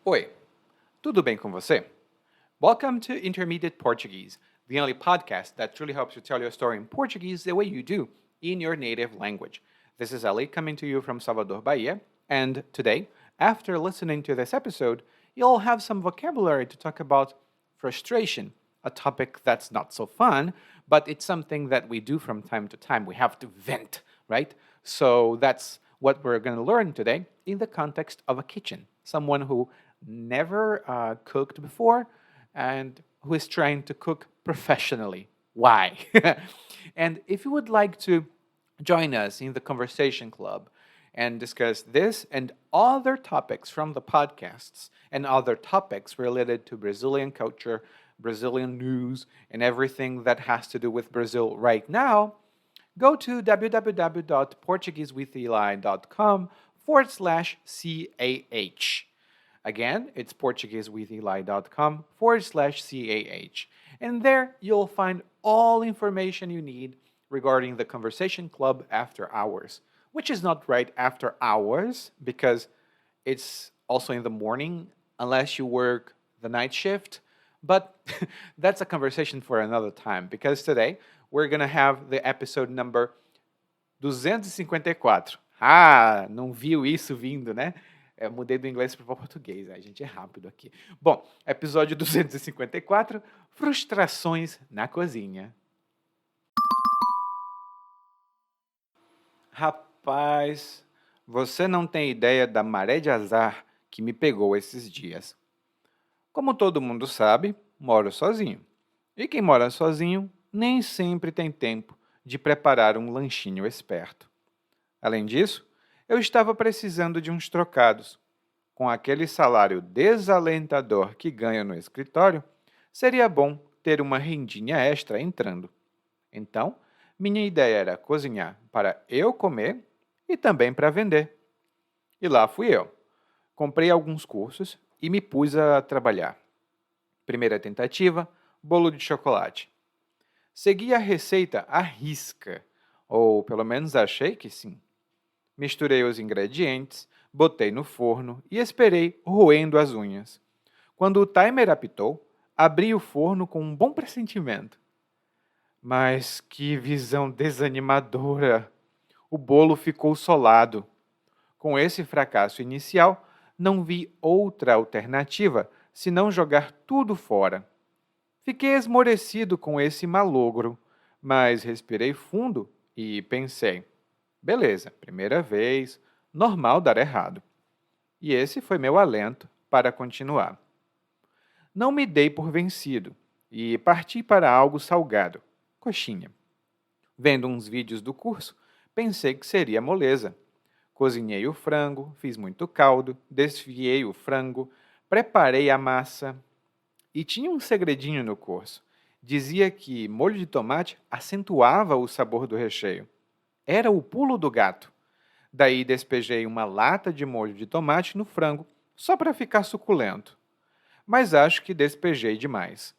Oi, tudo bem com você? Welcome to Intermediate Portuguese, the only podcast that truly helps you tell your story in Portuguese the way you do in your native language. This is Ali coming to you from Salvador, Bahia, and today, after listening to this episode, you'll have some vocabulary to talk about frustration, a topic that's not so fun, but it's something that we do from time to time. We have to vent, right? So that's what we're going to learn today in the context of a kitchen. Someone who never cooked before and who is trying to cook professionally. Why? And if you would like to join us in the conversation club and discuss this and other topics from the podcasts and other topics related to Brazilian culture, Brazilian news, and everything that has to do with Brazil right now, go to www.portuguesewitheli.com/CAH. Again, it's portuguesewitheli.com/CAH. And there you'll find all information you need regarding the Conversation Club after hours, which is not right after hours because it's also in the morning unless you work the night shift. But that's a conversation for another time because today we're going to have the episode number 254. Ah, não viu isso vindo, né? Eu mudei do inglês para o português, a gente é rápido aqui. Bom, episódio 254, frustrações na cozinha. Rapaz, você não tem ideia da maré de azar que me pegou esses dias. Como todo mundo sabe, moro sozinho. E quem mora sozinho nem sempre tem tempo de preparar um lanchinho esperto. Além disso, eu estava precisando de uns trocados. Com aquele salário desalentador que ganho no escritório, seria bom ter uma rendinha extra entrando. Então, minha ideia era cozinhar para eu comer e também para vender. E lá fui eu. Comprei alguns cursos e me pus a trabalhar. Primeira tentativa, bolo de chocolate. Segui a receita à risca, ou pelo menos achei que sim. Misturei os ingredientes, botei no forno e esperei roendo as unhas. Quando o timer apitou, abri o forno com um bom pressentimento. Mas que visão desanimadora! O bolo ficou solado. Com esse fracasso inicial, não vi outra alternativa senão jogar tudo fora. Fiquei esmorecido com esse malogro, mas respirei fundo e pensei: beleza, primeira vez, normal dar errado. E esse foi meu alento para continuar. Não me dei por vencido e parti para algo salgado, coxinha. Vendo uns vídeos do curso, pensei que seria moleza. Cozinhei o frango, fiz muito caldo, desfiei o frango, preparei a massa. E tinha um segredinho no curso. Dizia que molho de tomate acentuava o sabor do recheio. Era o pulo do gato. Daí despejei uma lata de molho de tomate no frango, só para ficar suculento. Mas acho que despejei demais.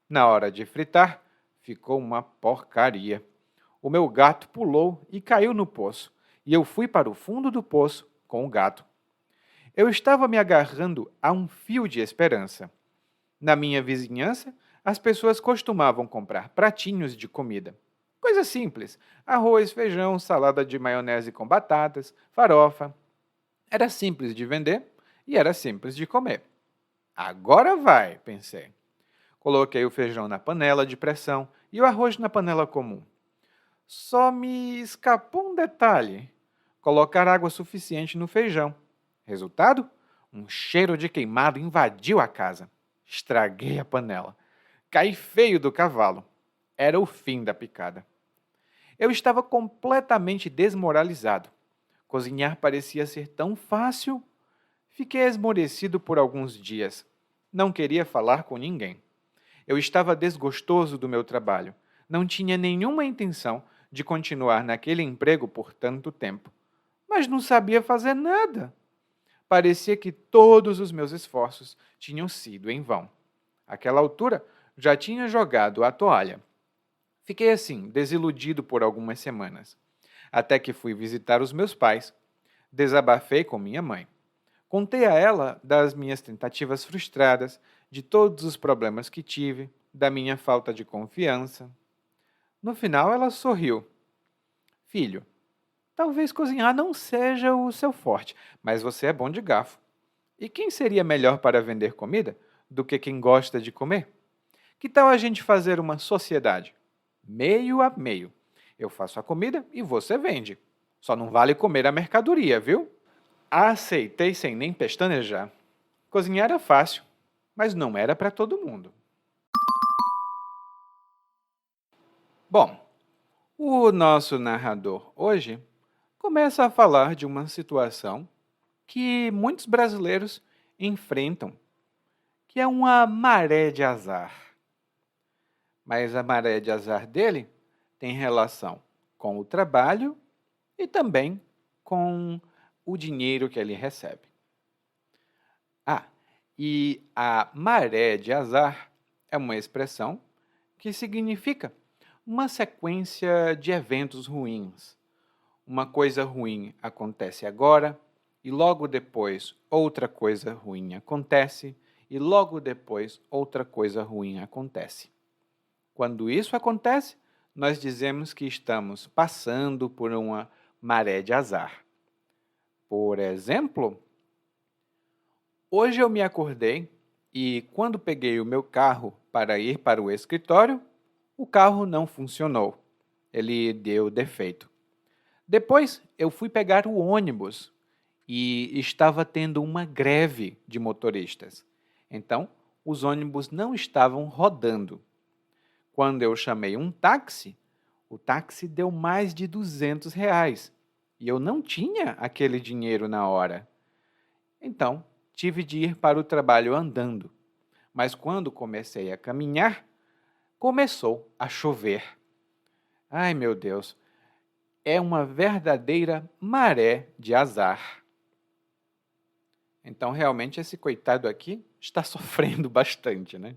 Na hora de fritar, ficou uma porcaria. O meu gato pulou e caiu no poço, e eu fui para o fundo do poço com o gato. Eu estava me agarrando a um fio de esperança. Na minha vizinhança, as pessoas costumavam comprar pratinhos de comida. Coisa simples: arroz, feijão, salada de maionese com batatas, farofa. Era simples de vender e era simples de comer. Agora vai, pensei. Coloquei o feijão na panela de pressão e o arroz na panela comum. Só me escapou um detalhe: colocar água suficiente no feijão. Resultado? Um cheiro de queimado invadiu a casa. Estraguei a panela. Caí feio do cavalo. Era o fim da picada. Eu estava completamente desmoralizado. Cozinhar parecia ser tão fácil. Fiquei esmorecido por alguns dias. Não queria falar com ninguém. Eu estava desgostoso do meu trabalho. Não tinha nenhuma intenção de continuar naquele emprego por tanto tempo. Mas não sabia fazer nada. Parecia que todos os meus esforços tinham sido em vão. Àquela altura, já tinha jogado a toalha. Fiquei assim, desiludido por algumas semanas. Até que fui visitar os meus pais. Desabafei com minha mãe. Contei a ela das minhas tentativas frustradas, de todos os problemas que tive, da minha falta de confiança. No final, ela sorriu. Filho, talvez cozinhar não seja o seu forte, mas você é bom de garfo. E quem seria melhor para vender comida do que quem gosta de comer? Que tal a gente fazer uma sociedade? Meio a meio. Eu faço a comida e você vende. Só não vale comer a mercadoria, viu? Aceitei sem nem pestanejar. Cozinhar era fácil, mas não era para todo mundo. Bom, o nosso narrador hoje começa a falar de uma situação que muitos brasileiros enfrentam, que é uma maré de azar. Mas a maré de azar dele tem relação com o trabalho e também com o dinheiro que ele recebe. Ah, e a maré de azar é uma expressão que significa uma sequência de eventos ruins. Uma coisa ruim acontece agora, e logo depois outra coisa ruim acontece, e logo depois outra coisa ruim acontece. Quando isso acontece, nós dizemos que estamos passando por uma maré de azar. Por exemplo, hoje eu me acordei e, quando peguei o meu carro para ir para o escritório, o carro não funcionou. Ele deu defeito. Depois, eu fui pegar o ônibus e estava tendo uma greve de motoristas. Então, os ônibus não estavam rodando. Quando eu chamei um táxi, o táxi deu mais de R$ 200 e eu não tinha aquele dinheiro na hora. Então, tive de ir para o trabalho andando. Mas quando comecei a caminhar, começou a chover. Ai, meu Deus, é uma verdadeira maré de azar. Então, realmente, esse coitado aqui está sofrendo bastante, né?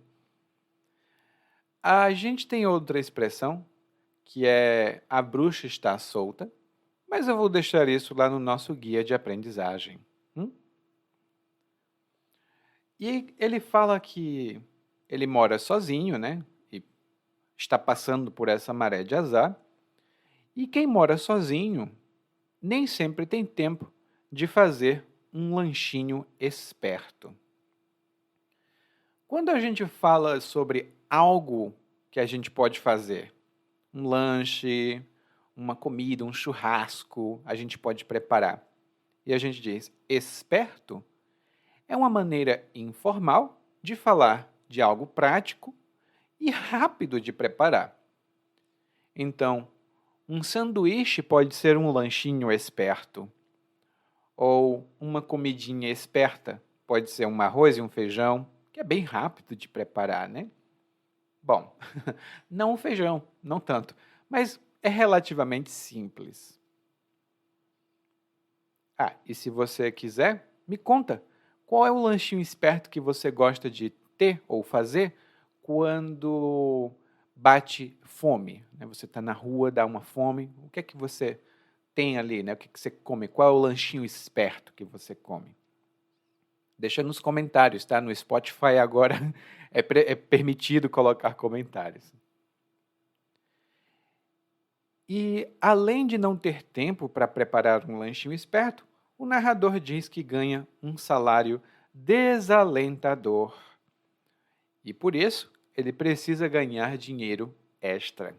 A gente tem outra expressão, que é a bruxa está solta, mas eu vou deixar isso lá no nosso guia de aprendizagem. E ele fala que ele mora sozinho, né? E está passando por essa maré de azar. E quem mora sozinho nem sempre tem tempo de fazer um lanchinho esperto. Quando a gente fala sobre algo que a gente pode fazer, um lanche, uma comida, um churrasco, a gente pode preparar. E a gente diz esperto, é uma maneira informal de falar de algo prático e rápido de preparar. Então, um sanduíche pode ser um lanchinho esperto. Ou uma comidinha esperta pode ser um arroz e um feijão, que é bem rápido de preparar, né? Bom, não o feijão, não tanto, mas é relativamente simples. Ah, e se você quiser, me conta, qual é o lanchinho esperto que você gosta de ter ou fazer quando bate fome, né? Você está na rua, dá uma fome, o que é que você tem ali, né? O que é que você come? Qual é o lanchinho esperto que você come? Deixa nos comentários, tá? No Spotify agora é permitido colocar comentários. E, além de não ter tempo para preparar um lanchinho esperto, o narrador diz que ganha um salário desalentador. E, por isso, ele precisa ganhar dinheiro extra.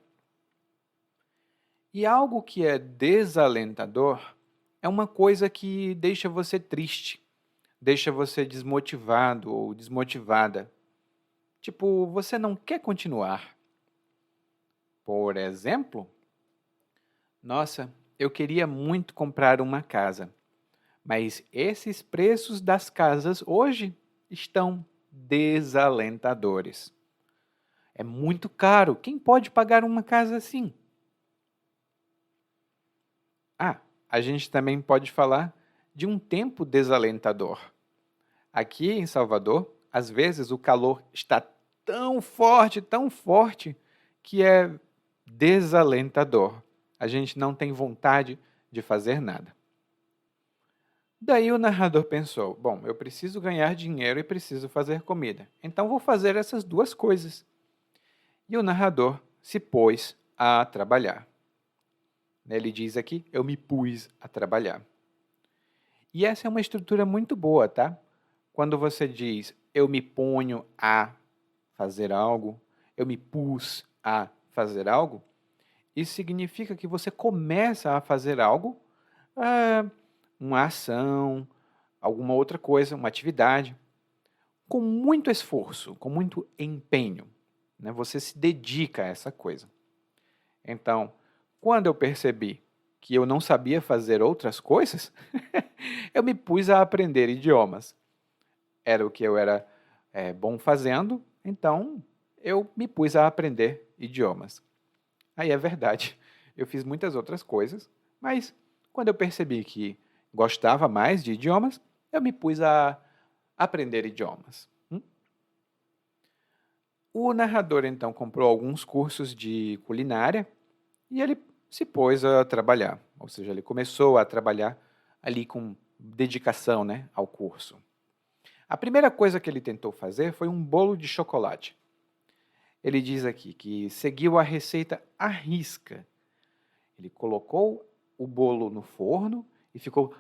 E algo que é desalentador é uma coisa que deixa você triste, deixa você desmotivado ou desmotivada. Tipo, você não quer continuar. Por exemplo, nossa, eu queria muito comprar uma casa, mas esses preços das casas hoje estão desalentadores. É muito caro. Quem pode pagar uma casa assim? Ah, a gente também pode falar de um tempo desalentador. Aqui em Salvador, às vezes o calor está tão forte, que é desalentador. A gente não tem vontade de fazer nada. Daí o narrador pensou: bom, eu preciso ganhar dinheiro e preciso fazer comida, então vou fazer essas duas coisas. E o narrador se pôs a trabalhar. Ele diz aqui: eu me pus a trabalhar. E essa é uma estrutura muito boa, tá? Quando você diz eu me ponho a fazer algo, eu me pus a fazer algo, isso significa que você começa a fazer algo, uma ação, alguma outra coisa, uma atividade, com muito esforço, com muito empenho. Né? Você se dedica a essa coisa. Então, quando eu percebi que eu não sabia fazer outras coisas, eu me pus a aprender idiomas. Era o que eu era bom fazendo, então eu me pus a aprender idiomas. Aí é verdade, eu fiz muitas outras coisas, mas quando eu percebi que gostava mais de idiomas, eu me pus a aprender idiomas. O narrador então comprou alguns cursos de culinária e ele se pôs a trabalhar, ou seja, ele começou a trabalhar ali com dedicação, né, ao curso. A primeira coisa que ele tentou fazer foi um bolo de chocolate. Ele diz aqui que seguiu a receita à risca. Ele colocou o bolo no forno e ficou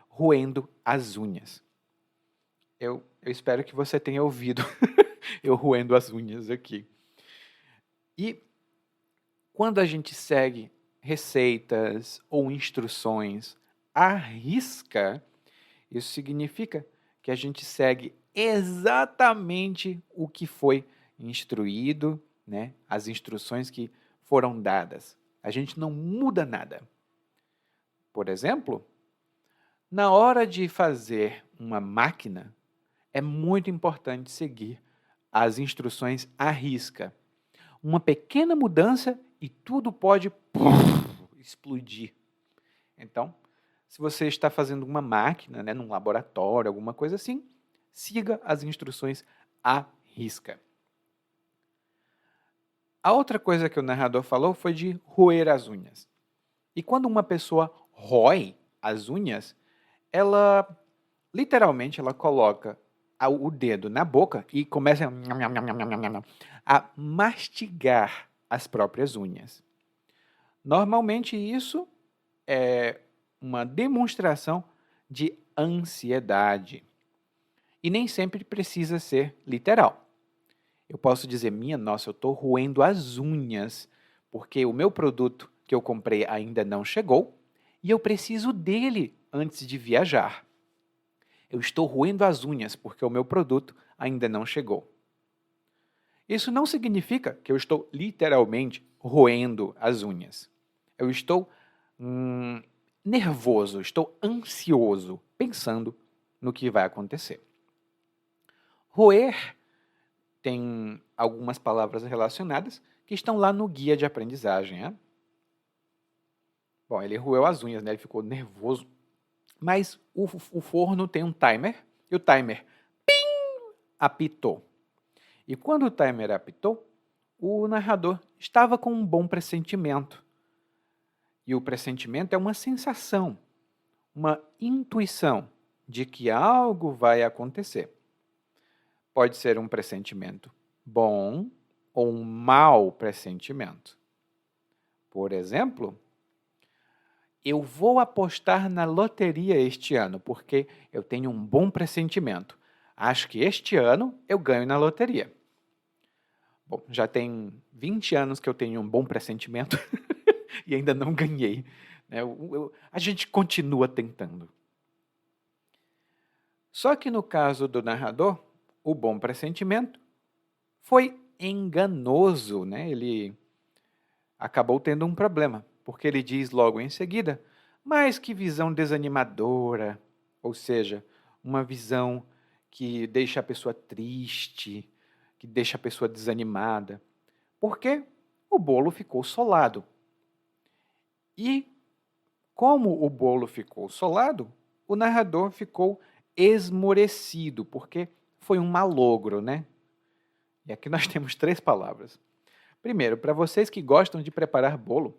roendo as unhas. Eu espero que você tenha ouvido eu roendo as unhas aqui. E quando a gente segue receitas ou instruções à risca, isso significa que a gente segue exatamente o que foi instruído, né? As instruções que foram dadas. A gente não muda nada. Por exemplo, na hora de fazer uma máquina, é muito importante seguir as instruções à risca. Uma pequena mudança e tudo pode explodir. Então, se você está fazendo uma máquina, né, num laboratório, alguma coisa assim, siga as instruções à risca. A outra coisa que o narrador falou foi de roer as unhas. E quando uma pessoa rói as unhas, ela literalmente ela coloca o dedo na boca e começa a mastigar as próprias unhas. Normalmente isso é uma demonstração de ansiedade. E nem sempre precisa ser literal. Eu posso dizer, minha nossa, eu estou roendo as unhas, porque o meu produto que eu comprei ainda não chegou e eu preciso dele antes de viajar. Eu estou roendo as unhas porque o meu produto ainda não chegou. Isso não significa que eu estou literalmente roendo as unhas. Eu estou nervoso, estou ansioso, pensando no que vai acontecer. Roer tem algumas palavras relacionadas que estão lá no guia de aprendizagem. Né? Bom, ele roeu as unhas, né? Ele ficou nervoso. Mas o forno tem um timer e o timer apitou. E quando o timer apitou, o narrador estava com um bom pressentimento. E o pressentimento é uma sensação, uma intuição de que algo vai acontecer. Pode ser um pressentimento bom ou um mau pressentimento. Por exemplo, eu vou apostar na loteria este ano, porque eu tenho um bom pressentimento. Acho que este ano eu ganho na loteria. Bom, já tem 20 anos que eu tenho um bom pressentimento e ainda não ganhei. Né? A gente continua tentando. Só que no caso do narrador, o bom pressentimento foi enganoso. Né? Ele acabou tendo um problema, porque ele diz logo em seguida, mas que visão desanimadora, ou seja, uma visão que deixa a pessoa triste, que deixa a pessoa desanimada, porque o bolo ficou solado. E como o bolo ficou solado, o narrador ficou esmorecido, porque foi um malogro, né? E aqui nós temos 3 palavras. Primeiro, para vocês que gostam de preparar bolo,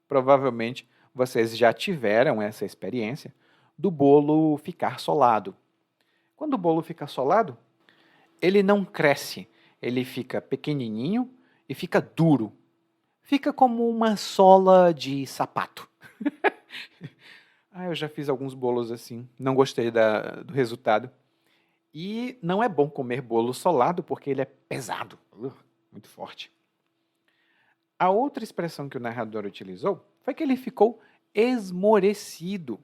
provavelmente vocês já tiveram essa experiência do bolo ficar solado. Quando o bolo fica solado, ele não cresce, ele fica pequenininho e fica duro. Fica como uma sola de sapato. Eu já fiz alguns bolos assim, não gostei do resultado. E não é bom comer bolo solado porque ele é pesado, muito forte. A outra expressão que o narrador utilizou foi que ele ficou esmorecido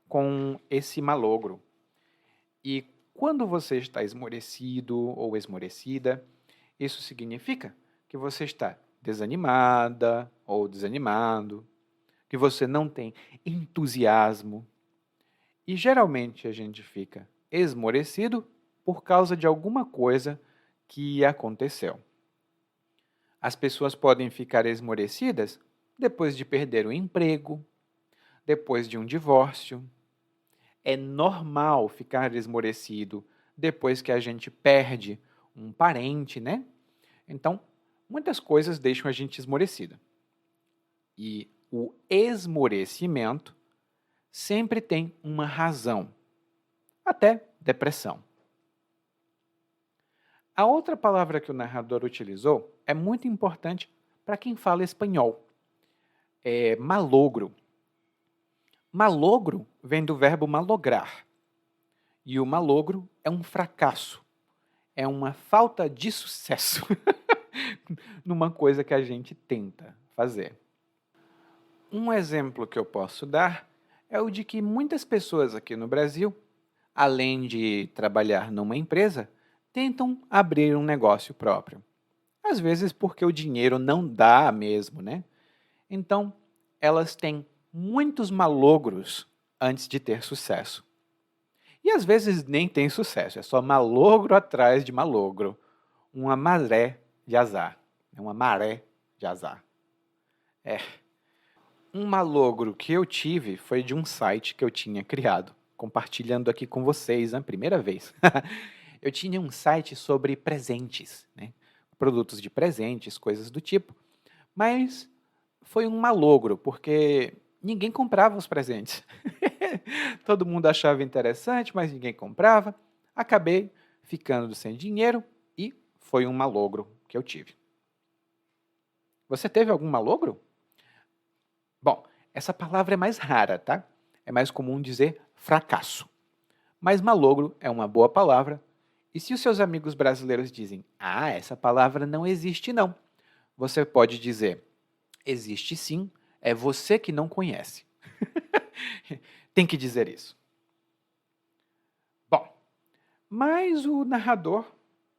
com esse malogro. E quando você está esmorecido ou esmorecida, isso significa que você está desanimada ou desanimado, que você não tem entusiasmo. E geralmente a gente fica esmorecido por causa de alguma coisa que aconteceu. As pessoas podem ficar esmorecidas depois de perder o emprego, depois de um divórcio. É normal ficar esmorecido depois que a gente perde um parente, né? Então, muitas coisas deixam a gente esmorecida. E o esmorecimento sempre tem uma razão, até depressão. A outra palavra que o narrador utilizou é muito importante para quem fala espanhol. É malogro. Malogro vem do verbo malograr. E o malogro é um fracasso. É uma falta de sucesso numa coisa que a gente tenta fazer. Um exemplo que eu posso dar é o de que muitas pessoas aqui no Brasil, além de trabalhar numa empresa, tentam abrir um negócio próprio. Às vezes porque o dinheiro não dá mesmo, né? Então, elas têm muitos malogros antes de ter sucesso. E às vezes nem tem sucesso, é só malogro atrás de malogro. Uma maré de azar. Uma maré de azar. Um malogro que eu tive foi de um site que eu tinha criado, compartilhando aqui com vocês, a primeira vez. Eu tinha um site sobre presentes, né? Produtos de presentes, coisas do tipo, mas foi um malogro, porque ninguém comprava os presentes. Todo mundo achava interessante, mas ninguém comprava. Acabei ficando sem dinheiro e foi um malogro que eu tive. Você teve algum malogro? Bom, essa palavra é mais rara, tá? É mais comum dizer fracasso. Mas malogro é uma boa palavra. E se os seus amigos brasileiros dizem, essa palavra não existe não, você pode dizer, existe sim, é você que não conhece. Tem que dizer isso. Bom, mas o narrador,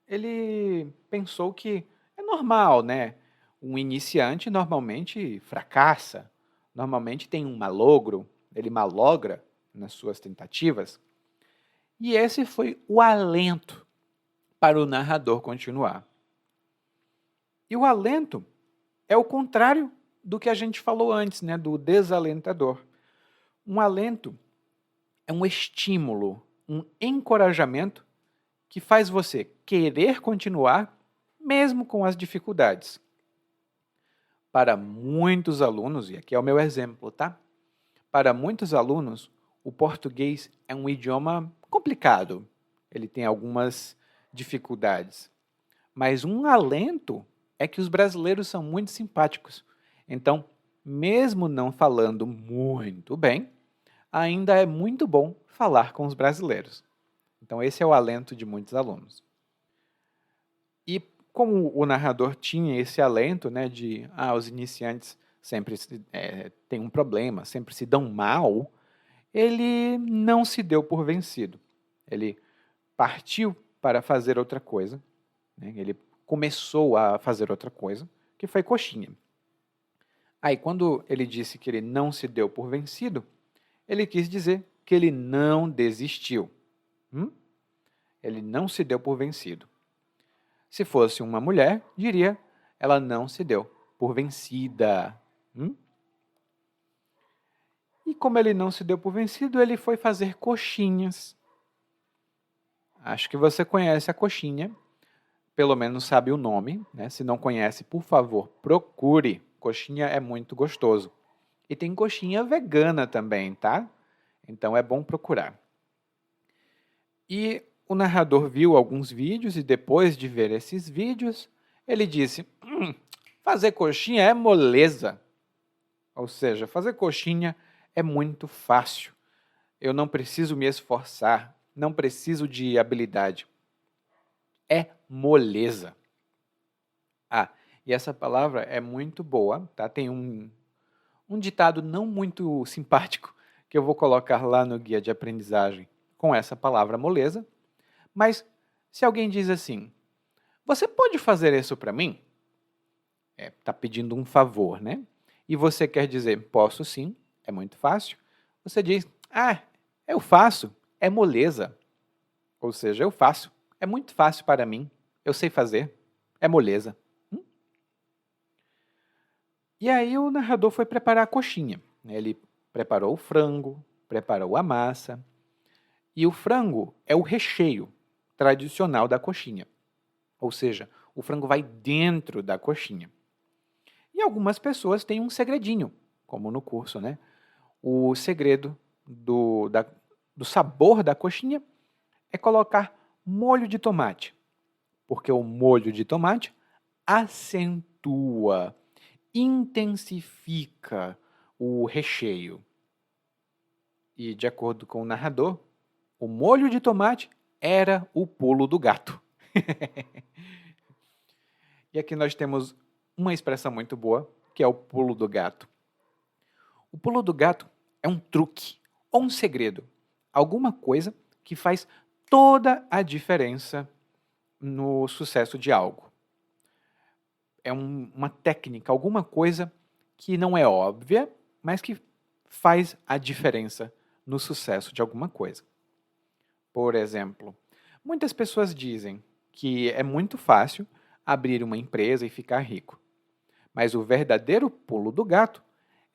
ele pensou que é normal, né? Um iniciante normalmente fracassa, normalmente tem um malogro, ele malogra nas suas tentativas. E esse foi o alento para o narrador continuar. E o alento é o contrário do que a gente falou antes, né? Do desalentador. Um alento é um estímulo, um encorajamento que faz você querer continuar mesmo com as dificuldades. Para muitos alunos, e aqui é o meu exemplo, tá? Para muitos alunos, o português é um idioma complicado. Ele tem algumas dificuldades. Mas um alento é que os brasileiros são muito simpáticos. Então, mesmo não falando muito bem, ainda é muito bom falar com os brasileiros. Então, esse é o alento de muitos alunos. E como o narrador tinha esse alento, né, de os iniciantes sempre têm um problema, sempre se dão mal, ele não se deu por vencido. Ele partiu para fazer outra coisa, né? Ele começou a fazer outra coisa, que foi coxinha. Aí, quando ele disse que ele não se deu por vencido, ele quis dizer que ele não desistiu. Ele não se deu por vencido. Se fosse uma mulher, diria, ela não se deu por vencida. E como ele não se deu por vencido, ele foi fazer coxinhas. Acho que você conhece a coxinha, pelo menos sabe o nome, né? Se não conhece, por favor, procure. Coxinha é muito gostoso. E tem coxinha vegana também, tá? Então é bom procurar. E o narrador viu alguns vídeos e depois de ver esses vídeos, ele disse: fazer coxinha é moleza. Ou seja, fazer coxinha é muito fácil. Eu não preciso me esforçar, não preciso de habilidade. É moleza. Ah, e essa palavra é muito boa, tá? Tem um ditado não muito simpático que eu vou colocar lá no guia de aprendizagem com essa palavra moleza. Mas se alguém diz assim, você pode fazer isso para mim? Tá pedindo um favor, né? E você quer dizer, posso sim, é muito fácil. Você diz, eu faço, é moleza. Ou seja, eu faço, é muito fácil para mim, eu sei fazer, é moleza. E aí o narrador foi preparar a coxinha. Ele preparou o frango, preparou a massa. E o frango é o recheio tradicional da coxinha. Ou seja, o frango vai dentro da coxinha. E algumas pessoas têm um segredinho, como no curso, né? O segredo do sabor da coxinha é colocar molho de tomate. Porque o molho de tomate acentua, intensifica o recheio. E, de acordo com o narrador, o molho de tomate era o pulo do gato. E aqui nós temos uma expressão muito boa, que é o pulo do gato. O pulo do gato é um truque ou um segredo, alguma coisa que faz toda a diferença no sucesso de algo. É uma técnica, alguma coisa que não é óbvia, mas que faz a diferença no sucesso de alguma coisa. Por exemplo, muitas pessoas dizem que é muito fácil abrir uma empresa e ficar rico. Mas o verdadeiro pulo do gato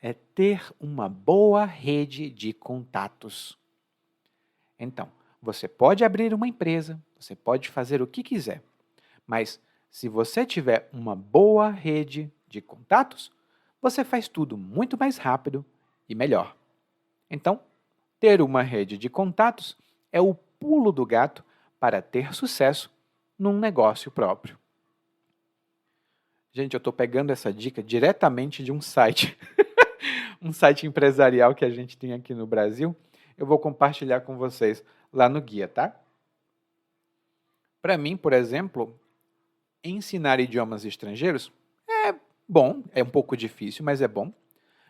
é ter uma boa rede de contatos. Então, você pode abrir uma empresa, você pode fazer o que quiser, mas se você tiver uma boa rede de contatos, você faz tudo muito mais rápido e melhor. Então, ter uma rede de contatos é o pulo do gato para ter sucesso num negócio próprio. Gente, eu estou pegando essa dica diretamente de um site, um site empresarial que a gente tem aqui no Brasil. Eu vou compartilhar com vocês lá no guia, tá? Para mim, por exemplo, ensinar idiomas estrangeiros é bom, é um pouco difícil, mas é bom.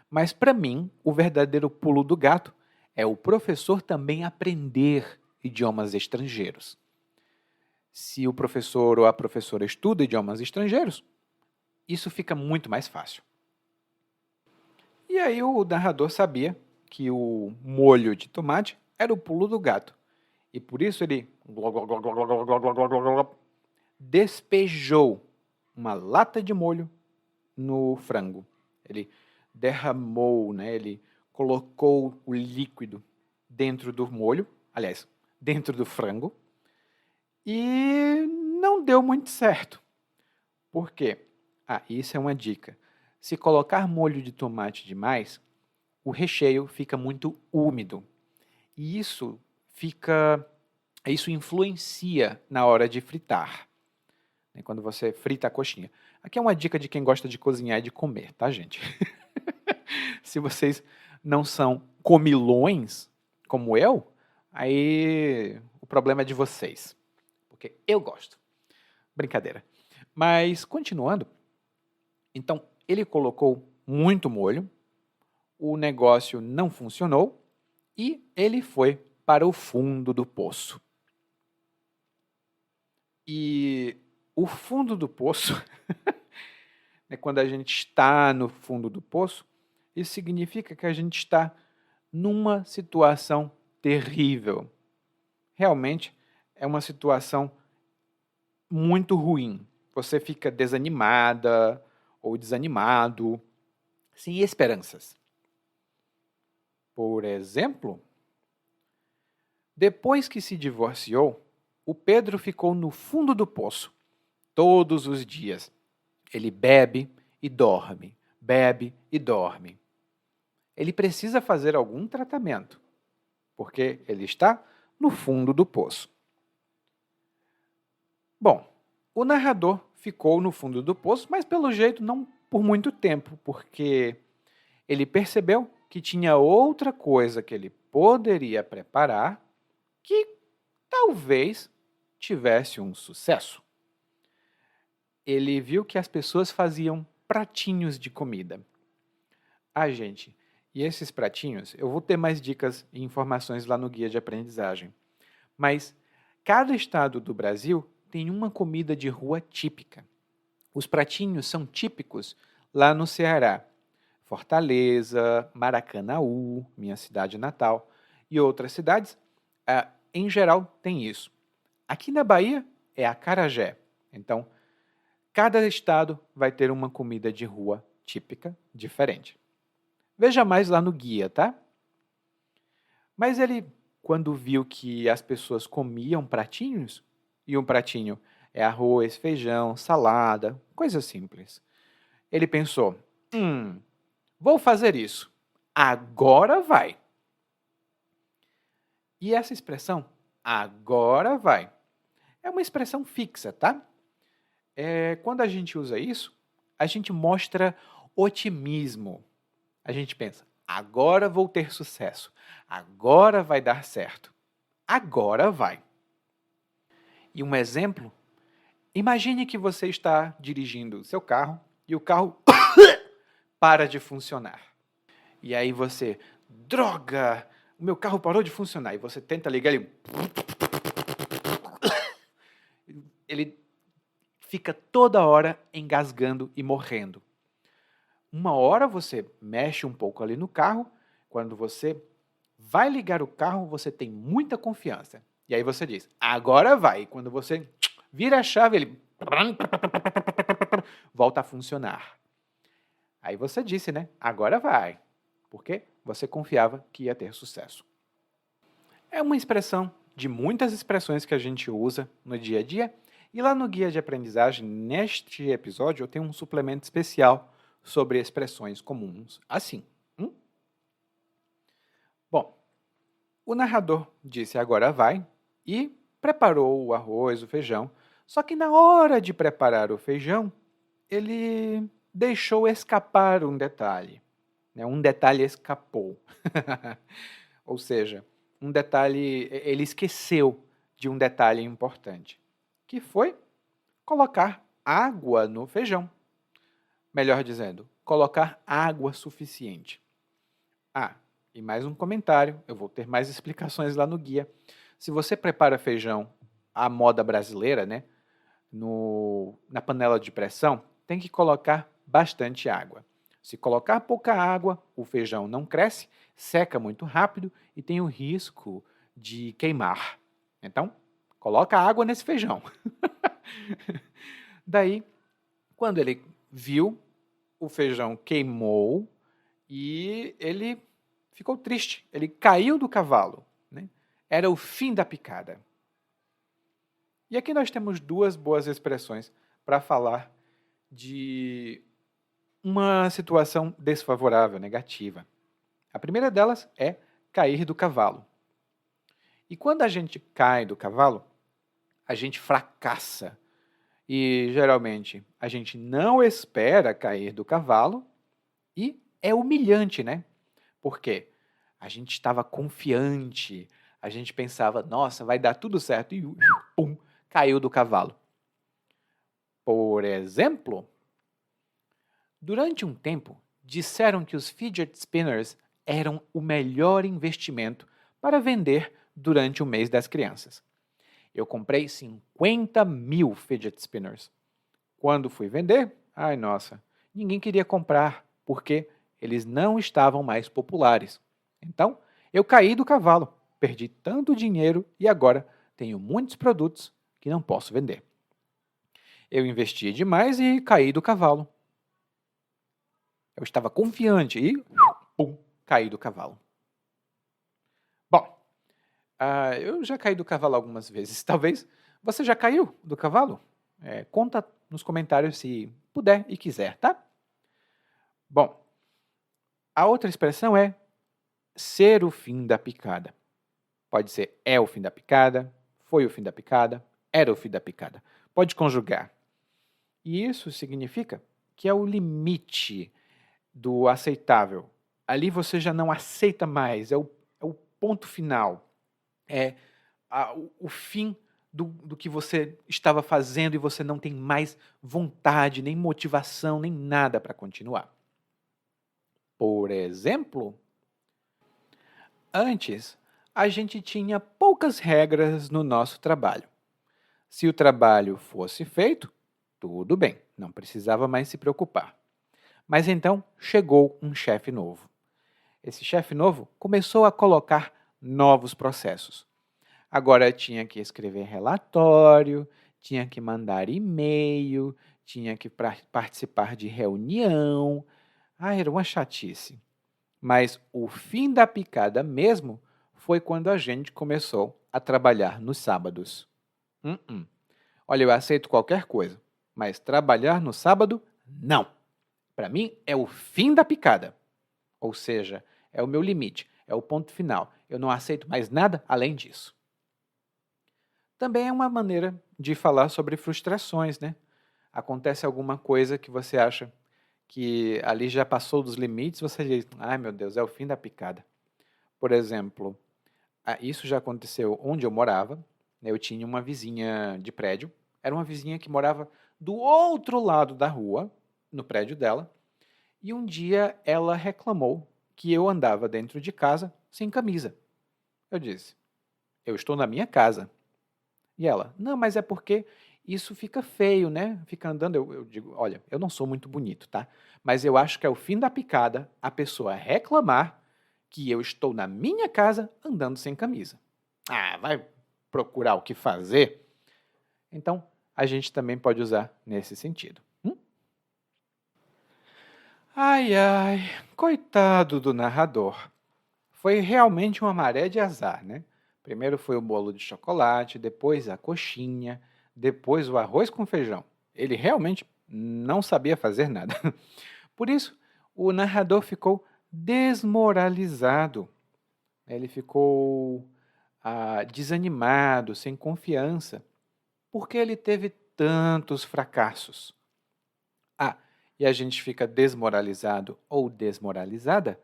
Mas para mim, o verdadeiro pulo do gato é o professor também aprender idiomas estrangeiros. Se o professor ou a professora estuda idiomas estrangeiros, isso fica muito mais fácil. E aí o narrador sabia que o molho de tomate era o pulo do gato. E por isso ele despejou uma lata de molho no frango. Ele derramou, né? Ele colocou o líquido dentro do molho, aliás, dentro do frango, e não deu muito certo. Por quê? Isso é uma dica. Se colocar molho de tomate demais, o recheio fica muito úmido. E isso influencia na hora de fritar, né, quando você frita a coxinha. Aqui é uma dica de quem gosta de cozinhar e de comer, tá, gente? Se vocês não são comilões, como eu, aí o problema é de vocês. Porque eu gosto. Brincadeira. Mas, continuando, então, ele colocou muito molho, o negócio não funcionou e ele foi para o fundo do poço. E o fundo do poço, né, quando a gente está no fundo do poço, isso significa que a gente está numa situação terrível. Realmente é uma situação muito ruim. Você fica desanimada ou desanimado, sem esperanças. Por exemplo, depois que se divorciou, o Pedro ficou no fundo do poço todos os dias. Ele bebe e dorme, bebe e dorme. ele precisa fazer algum tratamento, porque ele está no fundo do poço. Bom, o narrador ficou no fundo do poço, mas pelo jeito não por muito tempo, porque ele percebeu que tinha outra coisa que ele poderia preparar que talvez tivesse um sucesso. Ele viu que as pessoas faziam pratinhos de comida. Gente, e esses pratinhos, eu vou ter mais dicas e informações lá no guia de aprendizagem. Mas cada estado do Brasil tem uma comida de rua típica. Os pratinhos são típicos lá no Ceará. Fortaleza, Maracanaú, minha cidade natal, e outras cidades, em geral, tem isso. Aqui na Bahia é acarajé. Então, cada estado vai ter uma comida de rua típica diferente. Veja mais lá no guia, tá? Mas ele, quando viu que as pessoas comiam pratinhos, e um pratinho é arroz, feijão, salada, coisa simples, ele pensou, vou fazer isso. Agora vai. E essa expressão, agora vai, é uma expressão fixa, tá? Quando a gente usa isso, a gente mostra otimismo. A gente pensa, agora vou ter sucesso. Agora vai dar certo. Agora vai. E um exemplo, imagine que você está dirigindo seu carro e o carro para de funcionar. E aí você, droga, o meu carro parou de funcionar. E você tenta ligar ele. Ele fica toda hora engasgando e morrendo. Uma hora você mexe um pouco ali no carro. Quando você vai ligar o carro, você tem muita confiança. E aí você diz, agora vai. E quando você vira a chave, ele volta a funcionar. Aí você disse, né? Agora vai. Porque você confiava que ia ter sucesso. É uma expressão de muitas expressões que a gente usa no dia a dia. E lá no guia de aprendizagem, neste episódio, eu tenho um suplemento especial sobre expressões comuns assim. Bom, o narrador disse agora vai e preparou o arroz, o feijão. Só que na hora de preparar o feijão, ele deixou escapar um detalhe. Um detalhe escapou. Ou seja, um detalhe, ele esqueceu de um detalhe importante, que foi colocar água no feijão. Melhor dizendo, colocar água suficiente. E mais um comentário, eu vou ter mais explicações lá no guia. Se você prepara feijão à moda brasileira, né, na panela de pressão, tem que colocar bastante água. Se colocar pouca água, o feijão não cresce, seca muito rápido e tem o risco de queimar. Então, coloca água nesse feijão. Daí, quando ele viu, o feijão queimou e ele ficou triste. Ele caiu do cavalo. Né? Era o fim da picada. E aqui nós temos duas boas expressões para falar de uma situação desfavorável, negativa. A primeira delas é cair do cavalo. E quando a gente cai do cavalo, a gente fracassa. E, geralmente, a gente não espera cair do cavalo e é humilhante, né? Porque a gente estava confiante, a gente pensava, nossa, vai dar tudo certo e pum, caiu do cavalo. Por exemplo, durante um tempo, disseram que os fidget spinners eram o melhor investimento para vender durante o mês das crianças. Eu comprei 50 mil fidget spinners. Quando fui vender, nossa, ninguém queria comprar, porque eles não estavam mais populares. Então, eu caí do cavalo, perdi tanto dinheiro e agora tenho muitos produtos que não posso vender. Eu investi demais e caí do cavalo. Eu estava confiante e pum, caí do cavalo. Bom, eu já caí do cavalo algumas vezes. Talvez você já caiu do cavalo? Conta nos comentários se puder e quiser, tá? Bom, A outra expressão é ser o fim da picada. Pode ser é o fim da picada, foi o fim da picada, era o fim da picada. Pode conjugar. E isso significa que é o limite do aceitável. Ali você já não aceita mais, é o ponto final. É o fim do que você estava fazendo e você não tem mais vontade, nem motivação, nem nada para continuar. Por exemplo, antes a gente tinha poucas regras no nosso trabalho. Se o trabalho fosse feito, tudo bem, não precisava mais se preocupar. Mas então chegou um chefe novo. Esse chefe novo começou a colocar novos processos. Agora tinha que escrever relatório, tinha que mandar e-mail, tinha que participar de reunião. Era uma chatice. Mas o fim da picada mesmo foi quando a gente começou a trabalhar nos sábados. Olha, eu aceito qualquer coisa, mas trabalhar no sábado, não. Para mim, é o fim da picada. Ou seja, é o meu limite, é o ponto final. Eu não aceito mais nada além disso. Também é uma maneira de falar sobre frustrações, né? Acontece alguma coisa que você acha que ali já passou dos limites, você diz, ai meu Deus, é o fim da picada. Por exemplo, isso já aconteceu onde eu morava, né? Eu tinha uma vizinha de prédio, era uma vizinha que morava do outro lado da rua, no prédio dela, e um dia ela reclamou que eu andava dentro de casa sem camisa. Eu disse, eu estou na minha casa. E ela, não, mas é porque isso fica feio, né? Fica andando. Eu digo, olha, eu não sou muito bonito, tá? Mas eu acho que é o fim da picada a pessoa reclamar que eu estou na minha casa andando sem camisa. Vai procurar o que fazer? Então, a gente também pode usar nesse sentido. Ai, ai, coitado do narrador. Foi realmente uma maré de azar, né? Primeiro foi o bolo de chocolate, depois a coxinha, depois o arroz com feijão. Ele realmente não sabia fazer nada. Por isso, o narrador ficou desmoralizado. Ele ficou desanimado, sem confiança, porque ele teve tantos fracassos. E a gente fica desmoralizado ou desmoralizada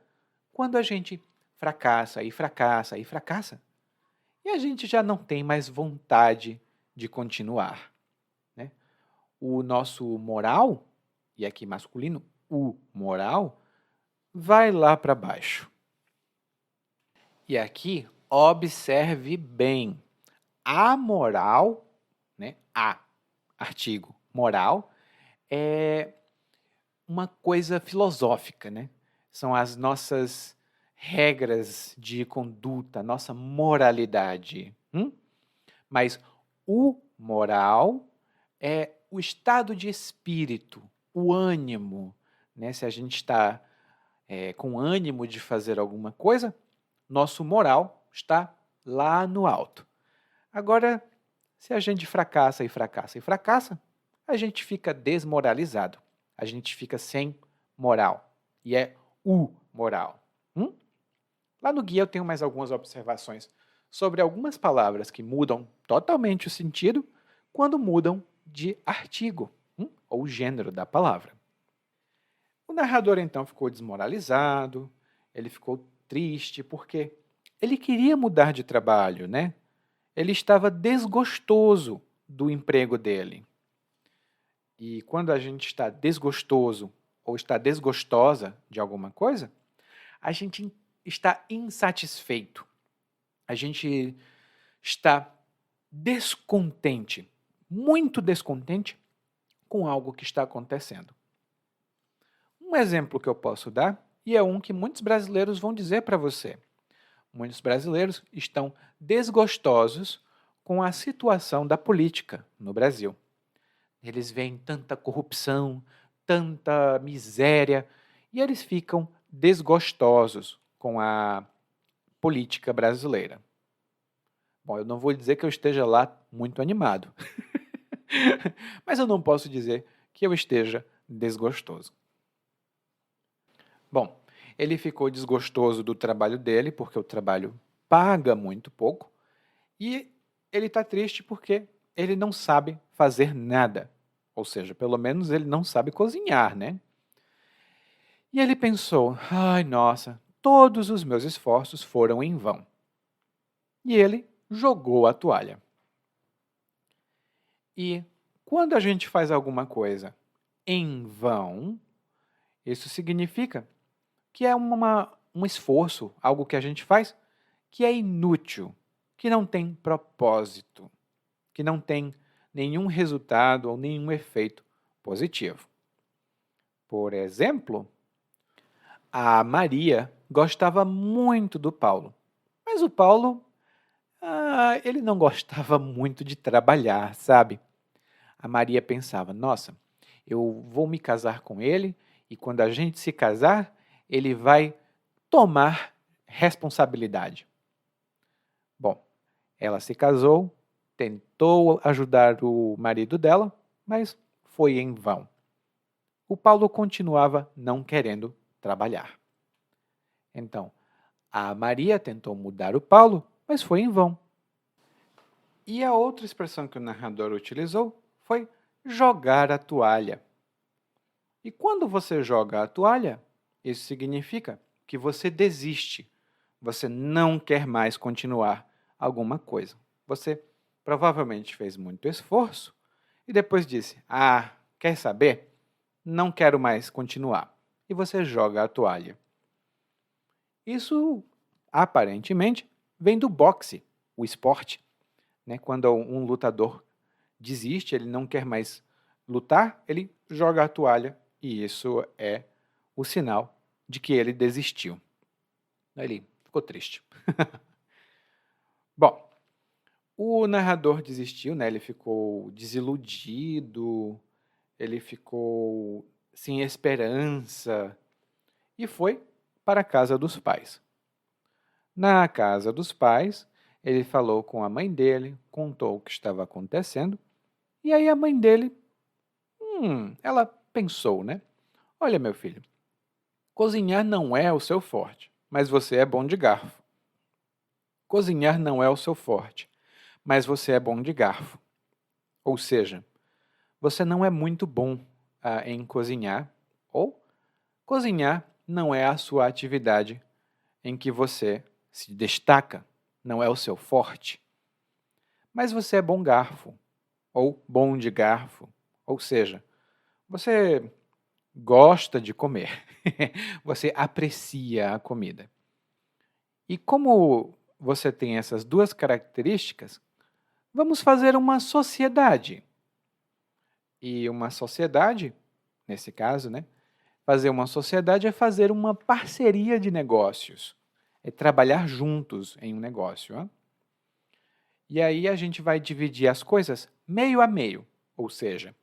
quando a gente fracassa e fracassa e fracassa. E a gente já não tem mais vontade de continuar. Né? O nosso moral, e aqui masculino, o moral, vai lá para baixo. E aqui, observe bem. A moral, né, artigo moral, é uma coisa filosófica, né? São as nossas regras de conduta, nossa moralidade. Mas o moral é o estado de espírito, o ânimo. Né? Se a gente está com ânimo de fazer alguma coisa, nosso moral está lá no alto. Agora, se a gente fracassa e fracassa e fracassa, a gente fica desmoralizado. A gente fica sem moral. E é o moral. Lá no guia eu tenho mais algumas observações sobre algumas palavras que mudam totalmente o sentido quando mudam de artigo, ou gênero da palavra. O narrador então ficou desmoralizado, ele ficou triste porque ele queria mudar de trabalho, né? Ele estava desgostoso do emprego dele. E quando a gente está desgostoso ou está desgostosa de alguma coisa, a gente está insatisfeito. A gente está descontente, muito descontente com algo que está acontecendo. Um exemplo que eu posso dar, e é um que muitos brasileiros vão dizer para você. Muitos brasileiros estão desgostosos com a situação da política no Brasil. Eles veem tanta corrupção, tanta miséria, e eles ficam desgostosos com a política brasileira. Bom, eu não vou dizer que eu esteja lá muito animado, mas eu não posso dizer que eu esteja desgostoso. Bom, Ele ficou desgostoso do trabalho dele, porque o trabalho paga muito pouco, e ele está triste porque ele não sabe fazer nada. Ou seja, pelo menos ele não sabe cozinhar, né? E ele pensou: ai, nossa, todos os meus esforços foram em vão. E ele jogou a toalha. E quando a gente faz alguma coisa em vão, isso significa que é um esforço, algo que a gente faz que é inútil, que não tem propósito, que não tem nenhum resultado ou nenhum efeito positivo. Por exemplo, a Maria gostava muito do Paulo, mas o Paulo, ele não gostava muito de trabalhar, sabe? A Maria pensava: nossa, eu vou me casar com ele e quando a gente se casar, ele vai tomar responsabilidade. Bom, ela se casou, tentou ajudar o marido dela, mas foi em vão. O Paulo continuava não querendo trabalhar. Então, a Maria tentou mudar o Paulo, mas foi em vão. E a outra expressão que o narrador utilizou foi jogar a toalha. E quando você joga a toalha, isso significa que você desiste, você não quer mais continuar alguma coisa. Você provavelmente fez muito esforço e depois disse: ah, quer saber? Não quero mais continuar. E você joga a toalha. Isso, aparentemente, vem do boxe, o esporte. Né? Quando um lutador desiste, ele não quer mais lutar, ele joga a toalha e isso é o sinal de que ele desistiu. Ele ficou triste. Bom, o narrador desistiu, né? Ele ficou desiludido, ele ficou sem esperança e foi para a casa dos pais. Na casa dos pais, ele falou com a mãe dele, contou o que estava acontecendo, e aí a mãe dele, ela pensou, né? Olha, meu filho, cozinhar não é o seu forte, mas você é bom de garfo. Cozinhar não é o seu forte, mas você é bom de garfo. Ou seja, você não é muito bom em cozinhar, ou cozinhar não é a sua atividade em que você se destaca, não é o seu forte. Mas você é bom garfo, ou bom de garfo. Ou seja, você gosta de comer, você aprecia a comida. E como você tem essas duas características, vamos fazer uma sociedade. E uma sociedade, nesse caso, né? Fazer uma sociedade é fazer uma parceria de negócios. É trabalhar juntos em um negócio. Hein? E aí a gente vai dividir as coisas meio a meio. Ou seja,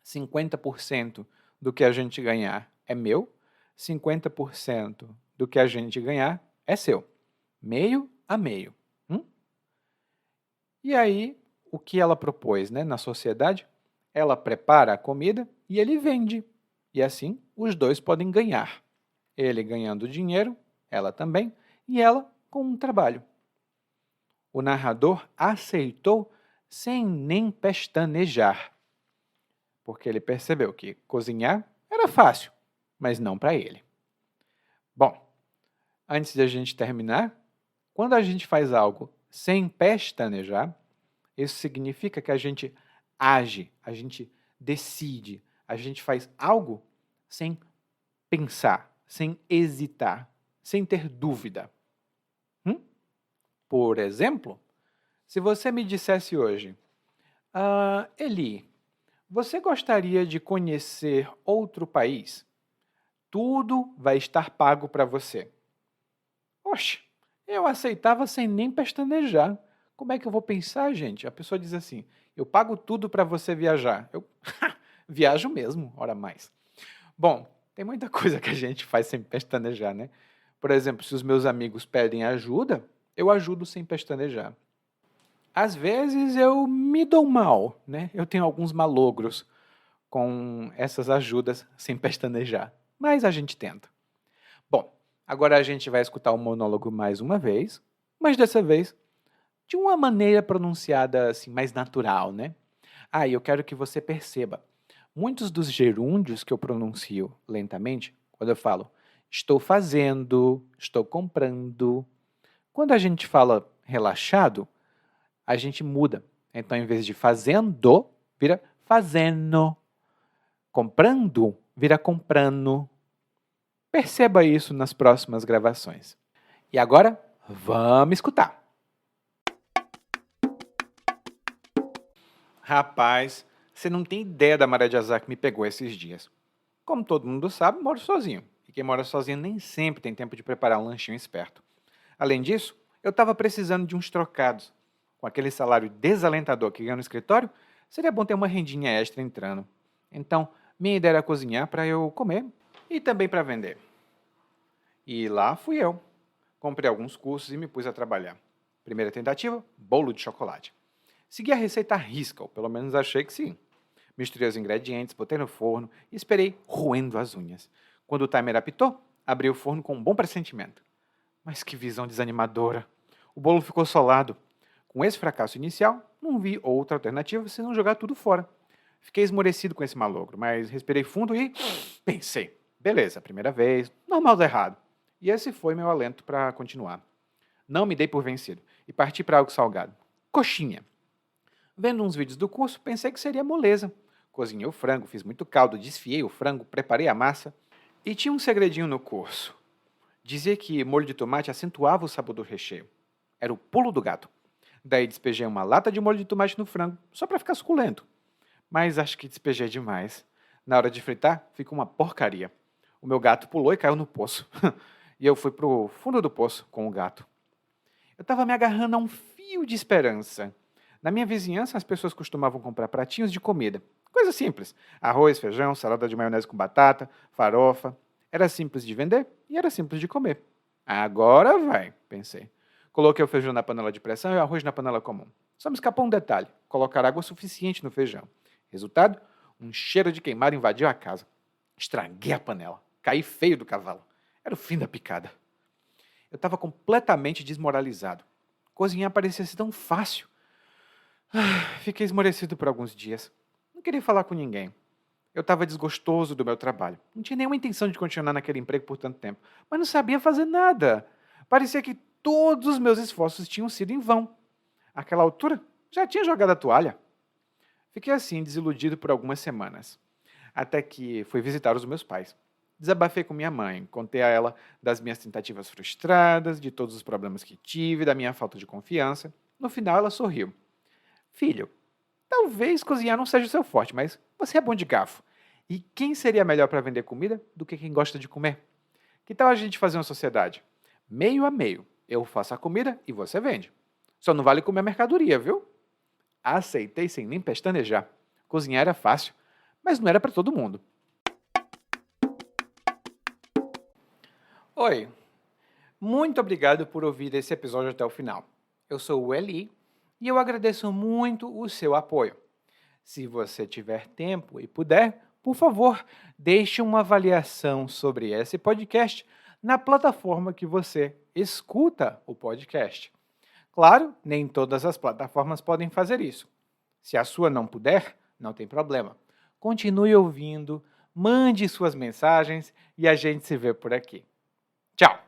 50% do que a gente ganhar é meu, 50% do que a gente ganhar é seu. Meio a meio. E aí, o que ela propôs, né, na sociedade? Ela prepara a comida e ele vende. E assim, os dois podem ganhar. Ele ganhando dinheiro, ela também, e ela com um trabalho. O narrador aceitou sem nem pestanejar, porque ele percebeu que cozinhar era fácil, mas não para ele. Bom, antes de a gente terminar, quando a gente faz algo sem pestanejar, isso significa que a gente age, a gente decide, a gente faz algo sem pensar, sem hesitar, sem ter dúvida. Por exemplo, se você me dissesse hoje, Eli, você gostaria de conhecer outro país? Tudo vai estar pago para você. Oxe, eu aceitava sem nem pestanejar. Como é que eu vou pensar, gente? A pessoa diz assim, eu pago tudo para você viajar. Eu viajo mesmo, ora mais. Bom, tem muita coisa que a gente faz sem pestanejar, né? Por exemplo, se os meus amigos pedem ajuda, eu ajudo sem pestanejar. Às vezes eu me dou mal, né? Eu tenho alguns malogros com essas ajudas sem pestanejar, mas a gente tenta. Bom, Agora a gente vai escutar o monólogo mais uma vez, mas dessa vez de uma maneira pronunciada assim mais natural, né? E eu quero que você perceba, muitos dos gerúndios que eu pronuncio lentamente, quando eu falo estou fazendo, estou comprando, quando a gente fala relaxado, a gente muda. Então, em vez de fazendo, vira fazendo. Comprando, vira comprando. Perceba isso nas próximas gravações. E agora, vamos escutar. Rapaz, você não tem ideia da maré de azar que me pegou esses dias. Como todo mundo sabe, moro sozinho. E quem mora sozinho nem sempre tem tempo de preparar um lanchinho esperto. Além disso, eu estava precisando de uns trocados. Com aquele salário desalentador que ganho no escritório, seria bom ter uma rendinha extra entrando. Então, minha ideia era cozinhar para eu comer e também para vender. E lá fui eu. Comprei alguns cursos e me pus a trabalhar. Primeira tentativa, bolo de chocolate. Segui a receita à risca, ou pelo menos achei que sim. Misturei os ingredientes, botei no forno e esperei roendo as unhas. Quando o timer apitou, abri o forno com um bom pressentimento. Mas que visão desanimadora! O bolo ficou solado. Com esse fracasso inicial, não vi outra alternativa senão jogar tudo fora. Fiquei esmorecido com esse malogro, mas respirei fundo e pensei: beleza, primeira vez, normal dar errado. E esse foi meu alento para continuar. Não me dei por vencido e parti para algo salgado. Coxinha. Vendo uns vídeos do curso, pensei que seria moleza. Cozinhei o frango, fiz muito caldo, desfiei o frango, preparei a massa. E tinha um segredinho no curso. Dizia que molho de tomate acentuava o sabor do recheio. Era o pulo do gato. Daí despejei uma lata de molho de tomate no frango, só para ficar suculento. Mas acho que despejei demais. Na hora de fritar, ficou uma porcaria. O meu gato pulou e caiu no poço. E eu fui pro fundo do poço com o gato. Eu estava me agarrando a um fio de esperança. Na minha vizinhança, as pessoas costumavam comprar pratinhos de comida. Coisa simples. Arroz, feijão, salada de maionese com batata, farofa. Era simples de vender e era simples de comer. Agora vai, pensei. Coloquei o feijão na panela de pressão e o arroz na panela comum. Só me escapou um detalhe: colocar água suficiente no feijão. Resultado? Um cheiro de queimado invadiu a casa. Estraguei a panela. Caí feio do cavalo. Era o fim da picada. Eu estava completamente desmoralizado. Cozinhar parecia ser tão fácil. Fiquei esmorecido por alguns dias. Não queria falar com ninguém. Eu estava desgostoso do meu trabalho. Não tinha nenhuma intenção de continuar naquele emprego por tanto tempo. Mas não sabia fazer nada. Parecia que todos os meus esforços tinham sido em vão. Àquela altura, já tinha jogado a toalha. Fiquei assim, desiludido por algumas semanas. Até que fui visitar os meus pais. Desabafei com minha mãe, contei a ela das minhas tentativas frustradas, de todos os problemas que tive, da minha falta de confiança. No final, ela sorriu. Filho, talvez cozinhar não seja o seu forte, mas você é bom de garfo. E quem seria melhor para vender comida do que quem gosta de comer? Que tal a gente fazer uma sociedade? Meio a meio. Eu faço a comida e você vende. Só não vale comer a mercadoria, viu? Aceitei sem nem pestanejar. Cozinhar era fácil, mas não era para todo mundo. Oi, muito obrigado por ouvir esse episódio até o final. Eu sou o Eli e eu agradeço muito o seu apoio. Se você tiver tempo e puder, por favor, deixe uma avaliação sobre esse podcast na plataforma que você escuta o podcast. Claro, nem todas as plataformas podem fazer isso. Se a sua não puder, não tem problema. Continue ouvindo, mande suas mensagens e a gente se vê por aqui. Tchau!